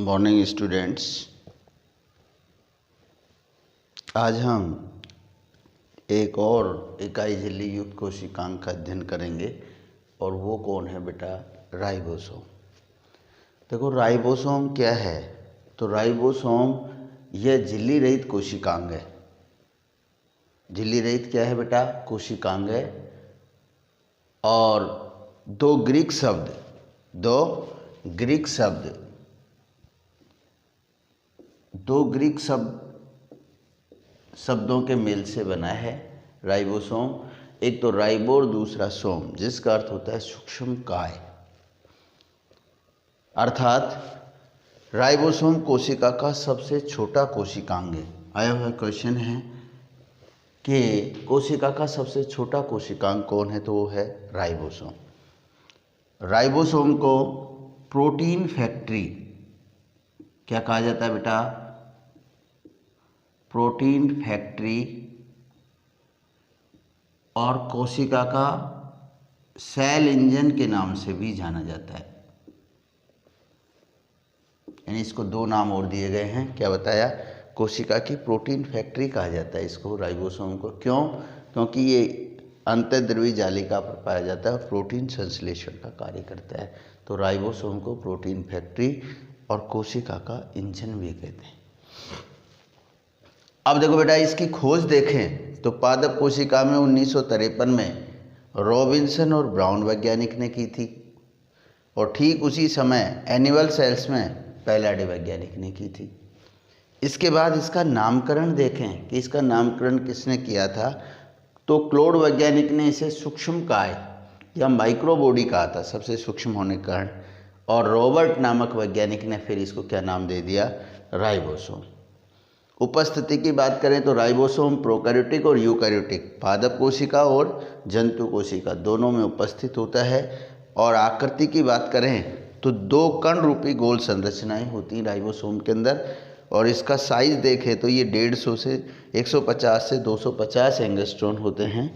Morning students, आज हम एक और इकाई झिल्ली युक्त कोशिकांग का अध्ययन करेंगे और वो कौन है बेटा? राइबोसोम। देखो राइबोसोम क्या है? तो राइबोसोम यह झिल्ली रहित कोशिकांग है। झिल्ली रहित क्या है बेटा? कोशिकांग है। और दो ग्रीक शब्दों के मेल से बना है राइबोसोम। एक तो राइबो और दूसरा सोम, जिसका अर्थ होता है सूक्ष्म काय। अर्थात राइबोसोम कोशिका का सबसे छोटा कोशिकांग है। आया हुआ क्वेश्चन है कि कोशिका का सबसे छोटा कोशिकांग कौन है? तो वो है राइबोसोम। राइबोसोम को प्रोटीन फैक्ट्री क्या कहा जाता है बेटा? प्रोटीन फैक्ट्री और कोशिका का सेल इंजन के नाम से भी जाना जाता है। यानी इसको दो नाम और दिए गए हैं। क्या बताया? कोशिका की प्रोटीन फैक्ट्री कहा जाता है इसको, राइबोसोम को। क्यों? क्योंकि ये अंतर्द्रव्यी जालिका पर पाया जाता है और प्रोटीन संश्लेषण का कार्य करता है। तो राइबोसोम को प्रोटीन फैक्ट्री और कोशिका का इंजन भी कहते हैं। अब देखो बेटा, इसकी खोज देखें तो पादप कोशिका में 1953 में रॉबिन्सन और ब्राउन वैज्ञानिक ने की थी, और ठीक उसी समय एनिमल सेल्स में पैलाडे वैज्ञानिक ने की थी। इसके बाद इसका नामकरण देखें कि इसका नामकरण किसने किया था? तो क्लोड वैज्ञानिक ने इसे सूक्ष्म काय या माइक्रोबॉडी कहा था, सबसे सूक्ष्म होने के कारण। और रॉबर्ट नामक वैज्ञानिक ने फिर इसको क्या नाम दे दिया? राइबोसोम। उपस्थिति की बात करें तो राइबोसोम प्रोकैरियोटिक और यूकैरियोटिक, पादप कोशिका और जंतु कोशिका दोनों में उपस्थित होता है। और आकृति की बात करें तो दो कण रूपी गोल संरचनाएं होती हैं राइबोसोम के अंदर। और इसका साइज देखें तो ये 150 से 150 से 250 एंगस्ट्रॉन होते हैं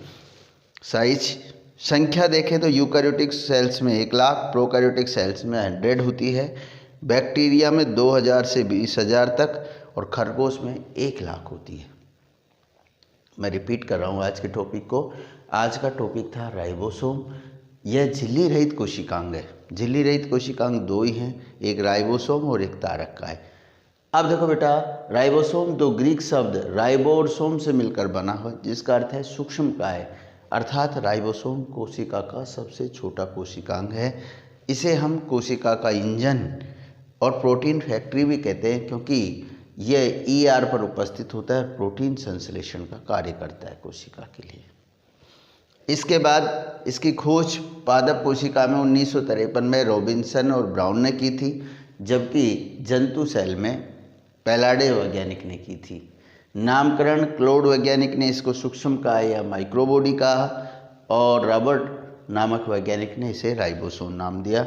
साइज। संख्या देखें तो यूकैरियोटिक सेल्स में 1 लाख, प्रोकैरियोटिक सेल्स में 100 होती है। बैक्टीरिया में 2000 से 20,000 तक, और खरगोश में 1 लाख होती है। मैं रिपीट कर रहा हूँ आज के टॉपिक को। आज का टॉपिक था राइबोसोम। यह झिल्ली रहित कोशिकांग है। झिल्ली रहित कोशिकांग दो ही हैं, एक राइबोसोम और एक तारक काय। अब देखो बेटा, राइबोसोम दो ग्रीक शब्द राइबो और सोम से मिलकर बना हो, जिसका अर्थ है सूक्ष्म काय। अर्थात राइबोसोम कोशिका का सबसे छोटा कोशिकांग है। इसे हम कोशिका का इंजन और प्रोटीन फैक्ट्री भी कहते हैं, क्योंकि यह ER पर उपस्थित होता है, प्रोटीन संश्लेषण का कार्य करता है कोशिका के लिए। इसके बाद इसकी खोज पादप कोशिका में 1953 में रॉबिन्सन और ब्राउन ने की थी, जबकि जंतु सेल में पैलाडे वैज्ञानिक ने की थी। नामकरण क्लोड वैज्ञानिक ने इसको सूक्ष्म काय या माइक्रोबॉडी कहा, और रॉबर्ट नामक वैज्ञानिक ने इसे राइबोसोम नाम दिया।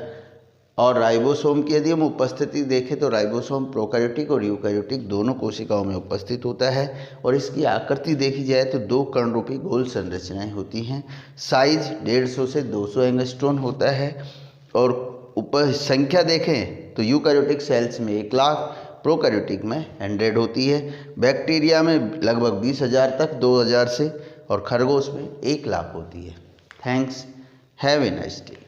और राइबोसोम की यदि हम उपस्थिति देखें तो राइबोसोम प्रोकैरियोटिक और यूकैरियोटिक दोनों कोशिकाओं में उपस्थित होता है। और इसकी आकृति देखी जाए तो दो कण रूपी गोल संरचनाएं होती हैं। साइज 150 से 200 एंगस्ट्रॉन होता है। और संख्या देखें तो यूकैरियोटिक सेल्स में 1 लाख, प्रोकैरियोटिक में 100 होती है। बैक्टीरिया में लगभग 20,000 तक, 2000 से, और खरगोश में 1 लाख होती है। Thanks, have a nice day.